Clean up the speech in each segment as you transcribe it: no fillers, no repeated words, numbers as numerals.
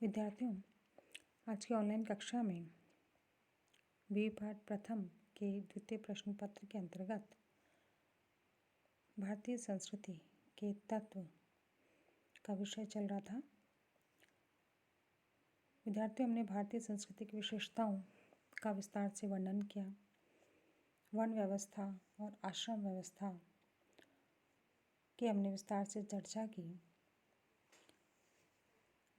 विद्यार्थियों, आज की ऑनलाइन कक्षा में बी पाठ प्रथम के द्वितीय प्रश्न पत्र के अंतर्गत भारतीय संस्कृति के तत्व का विषय चल रहा था। विद्यार्थियों, हमने भारतीय संस्कृति की विशेषताओं का विस्तार से वर्णन किया। वर्ण व्यवस्था और आश्रम व्यवस्था की हमने विस्तार से चर्चा की।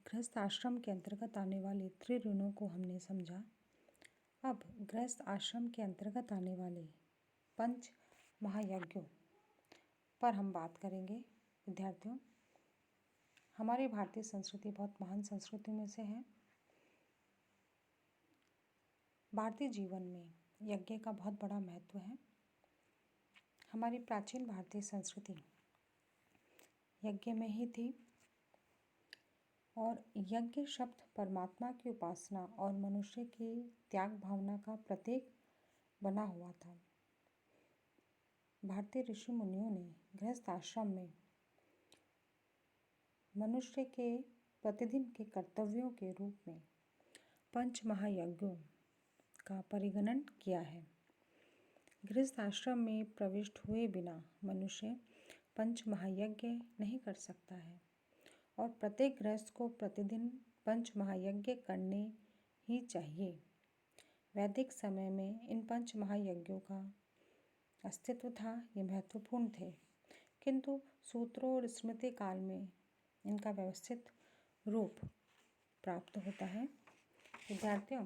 गृहस्थ आश्रम के अंतर्गत आने वाले त्रिऋणों को हमने समझा। अब गृहस्थ आश्रम के अंतर्गत आने वाले 5 महायज्ञों पर हम बात करेंगे। विद्यार्थियों, हमारी भारतीय संस्कृति बहुत महान संस्कृतियों में से है। भारतीय जीवन में यज्ञ का बहुत बड़ा महत्व है। हमारी प्राचीन भारतीय संस्कृति यज्ञ में ही थी और यज्ञ शब्द परमात्मा की उपासना और मनुष्य की त्याग भावना का प्रतीक बना हुआ था। भारतीय ऋषि मुनियों ने गृहस्थ आश्रम में मनुष्य के प्रतिदिन के कर्तव्यों के रूप में 5 महायज्ञों का परिगणन किया है। गृहस्थ आश्रम में प्रविष्ट हुए बिना मनुष्य 5 महायज्ञ नहीं कर सकता है और प्रत्येक गृहस्थ को प्रतिदिन 5 महायज्ञ करने ही चाहिए। वैदिक समय में इन 5 महायज्ञों का अस्तित्व था, ये महत्वपूर्ण थे, किंतु सूत्रों और स्मृति काल में इनका व्यवस्थित रूप प्राप्त होता है। विद्यार्थियों,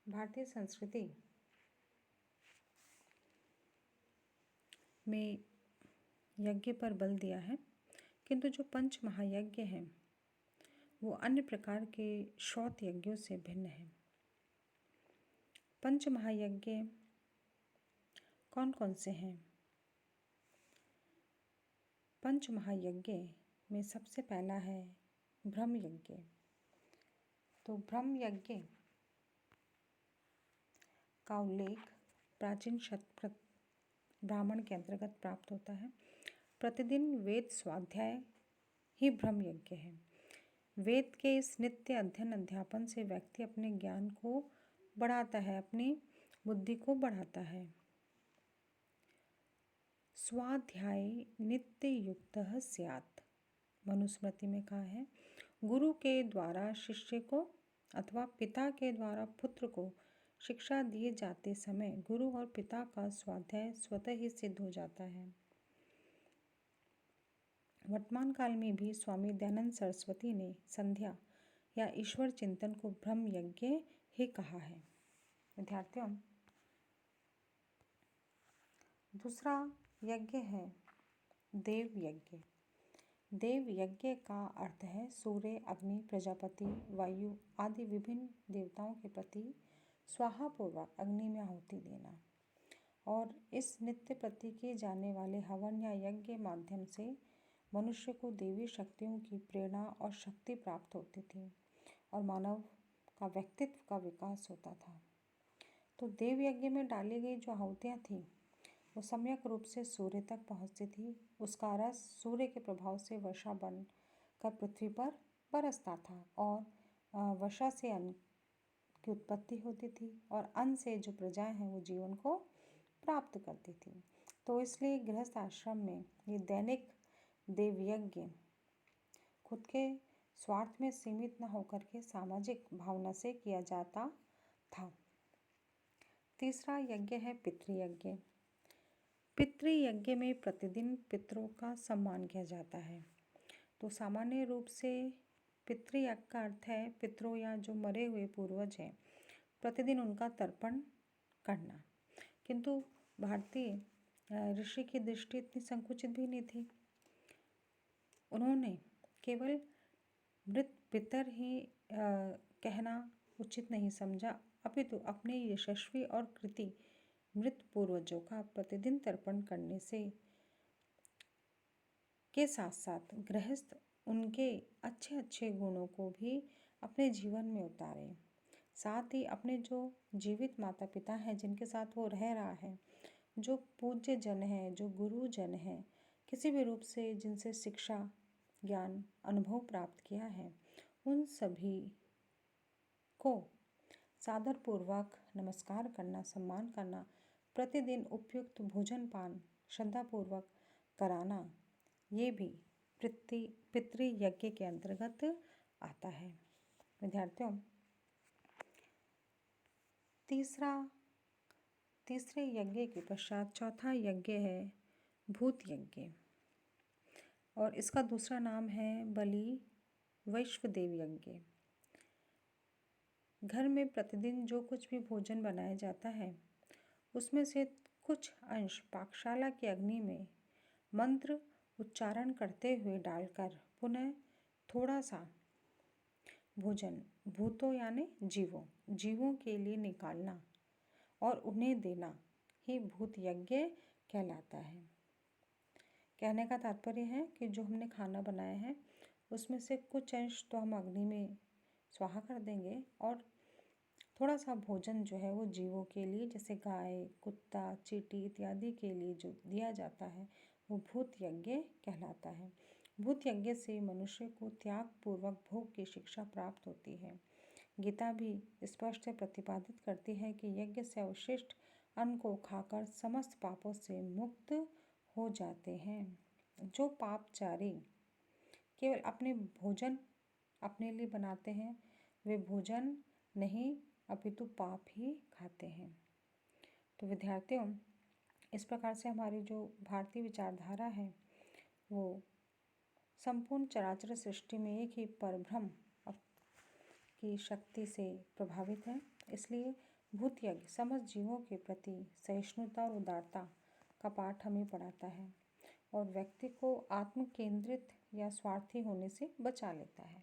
भारतीय संस्कृति में यज्ञ पर बल दिया है, किंतु जो 5 महायज्ञ हैं वो अन्य प्रकार के श्रौत यज्ञों से भिन्न है। 5 महायज्ञ कौन कौन से हैं? 5 महायज्ञ में सबसे पहला है ब्रह्म यज्ञ। तो ब्रह्म यज्ञ का उल्लेख प्राचीन शतपथ ब्राह्मण के अंतर्गत प्राप्त होता है। प्रतिदिन वेद स्वाध्याय ही ब्रह्म यज्ञ है। वेद के इस नित्य अध्ययन अध्यापन से व्यक्ति अपने ज्ञान को बढ़ाता है, अपनी बुद्धि को बढ़ाता है। स्वाध्याय नित्य युक्तः स्यात्, मनुस्मृति में कहा है। गुरु के द्वारा शिष्य को अथवा पिता के द्वारा पुत्र को शिक्षा दिए जाते समय गुरु और पिता का स्वाध्याय स्वतः ही सिद्ध हो जाता है। वर्तमान काल में भी स्वामी दयानंद सरस्वती ने संध्या या ईश्वर चिंतन को ब्रह्म यज्ञ ही कहा है। विद्यार्थियों, दूसरा यज्ञ है देव यज्ञ। देव यज्ञ का अर्थ है सूर्य, अग्नि, प्रजापति, वायु आदि विभिन्न देवताओं के प्रति स्वाहापूर्वक अग्नि में आहुति देना। और इस नित्य प्रति किए जाने वाले हवन या यज्ञ माध्यम से मनुष्य को देवी शक्तियों की प्रेरणा और शक्ति प्राप्त होती थी और मानव का व्यक्तित्व का विकास होता था। तो देव यज्ञ में डाली गई जो आहुतियाँ थीं वो सम्यक रूप से सूर्य तक पहुँचती थी। उसका रस सूर्य के प्रभाव से वर्षा बन कर पृथ्वी पर बरसता था और वर्षा से अन्न की उत्पत्ति होती थी और अन्न से जो प्रजाएं हैं वो जीवन को प्राप्त करती थी। तो इसलिए गृहस्थ आश्रम में ये दैनिक देवयज्ञ खुद के स्वार्थ में सीमित न होकर के सामाजिक भावना से किया जाता था। तीसरा यज्ञ है पितृयज्ञ। पितृयज्ञ में प्रतिदिन पितरों का सम्मान किया जाता है। तो सामान्य रूप से पितृयज्ञ का अर्थ है पितरों या जो मरे हुए पूर्वज हैं प्रतिदिन उनका तर्पण करना, किंतु भारतीय ऋषि की दृष्टि इतनी संकुचित भी नहीं थी। उन्होंने केवल मृत पितर ही कहना उचित नहीं समझा, अपितु अपने यशस्वी और कृति मृत पूर्वजों का प्रतिदिन तर्पण करने से के साथ साथ गृहस्थ उनके अच्छे अच्छे गुणों को भी अपने जीवन में उतारे। साथ ही अपने जो जीवित माता पिता हैं जिनके साथ वो रह रहा है, जो पूज्य जन हैं, जो गुरु जन हैं, किसी भी रूप से जिनसे शिक्षा ज्ञान, अनुभव प्राप्त किया है, उन सभी को सादरपूर्वक नमस्कार करना, सम्मान करना, प्रतिदिन उपयुक्त भोजन पान श्रद्धापूर्वक कराना, ये भी पितृयज्ञ के अंतर्गत आता है। विद्यार्थियों, तीसरे यज्ञ के पश्चात चौथा यज्ञ है भूत यज्ञ, और इसका दूसरा नाम है बलि वैश्वदेव यज्ञ। घर में प्रतिदिन जो कुछ भी भोजन बनाया जाता है, उसमें से कुछ अंश पाकशाला की अग्नि में मंत्र उच्चारण करते हुए डालकर पुनः थोड़ा सा भोजन भूतों यानी जीवों के लिए निकालना और उन्हें देना ही भूत यज्ञ कहलाता है। कहने का तात्पर्य है कि जो हमने खाना बनाया है उसमें से कुछ अंश तो हम अग्नि में स्वाहा कर देंगे और थोड़ा सा भोजन जो है वो जीवों के लिए, जैसे गाय, कुत्ता, चींटी इत्यादि के लिए जो दिया जाता है वो भूत यज्ञ कहलाता है। भूत यज्ञ से मनुष्य को त्याग पूर्वक भोग की शिक्षा प्राप्त होती है। गीता भी स्पष्ट प्रतिपादित करती है कि यज्ञ से अवशिष्ट अन्न को खाकर समस्त पापों से मुक्त हो जाते हैं। जो पापचारी केवल भोजन अपने लिए बनाते हैं, वे भोजन नहीं अपितु पाप ही खाते हैं। तो विद्यार्थियों, इस प्रकार से हमारी जो भारतीय विचारधारा है वो संपूर्ण चराचर सृष्टि में एक ही परब्रह्म की शक्ति से प्रभावित है। इसलिए भूत यज्ञ समस्त जीवों के प्रति सहिष्णुता और उदारता का पाठ हमें पढ़ाता है और व्यक्ति को आत्म केंद्रित या स्वार्थी होने से बचा लेता है।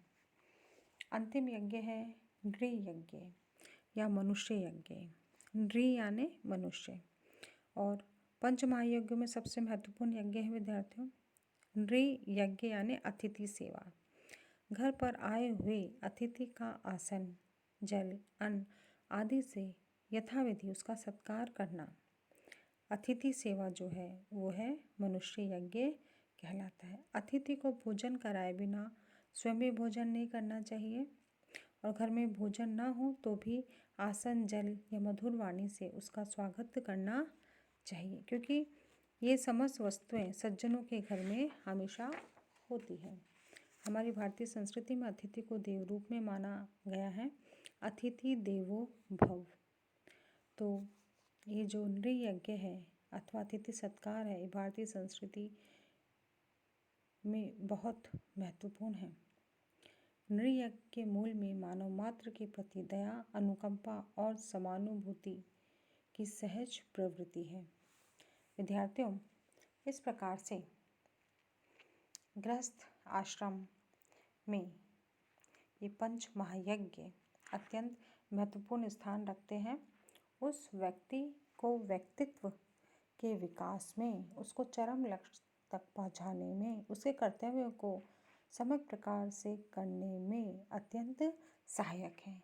अंतिम यज्ञ है नृ यज्ञ या मनुष्य यज्ञ। नृ यानी मनुष्य, और पंच महायज्ञों में सबसे महत्वपूर्ण यज्ञ है विद्यार्थियों नृ यज्ञ यानी अतिथि सेवा। घर पर आए हुए अतिथि का आसन, जल, अन्न आदि से यथाविधि उसका सत्कार करना, अतिथि सेवा जो है वो है मनुष्य यज्ञ कहलाता है। अतिथि को भोजन कराए बिना स्वयं भी भोजन नहीं करना चाहिए, और घर में भोजन ना हो तो भी आसन, जल या मधुर वाणी से उसका स्वागत करना चाहिए, क्योंकि ये समस्त वस्तुएं सज्जनों के घर में हमेशा होती हैं। हमारी भारतीय संस्कृति में अतिथि को देव रूप में माना गया है, अतिथि देवो भव। तो ये जो नृ यज्ञ है अथवा अतिथि सत्कार है, ये भारतीय संस्कृति में बहुत महत्वपूर्ण है। नृ यज्ञ के मूल में मानव मात्र के प्रति दया, अनुकंपा और समानुभूति की सहज प्रवृत्ति है। विद्यार्थियों, इस प्रकार से गृहस्थ आश्रम में ये पंच महायज्ञ अत्यंत महत्वपूर्ण स्थान रखते हैं। उस व्यक्ति को व्यक्तित्व के विकास में, उसको चरम लक्ष्य तक पहुंचाने में, उसके कर्तव्यों को समग्र प्रकार से करने में अत्यंत सहायक हैं।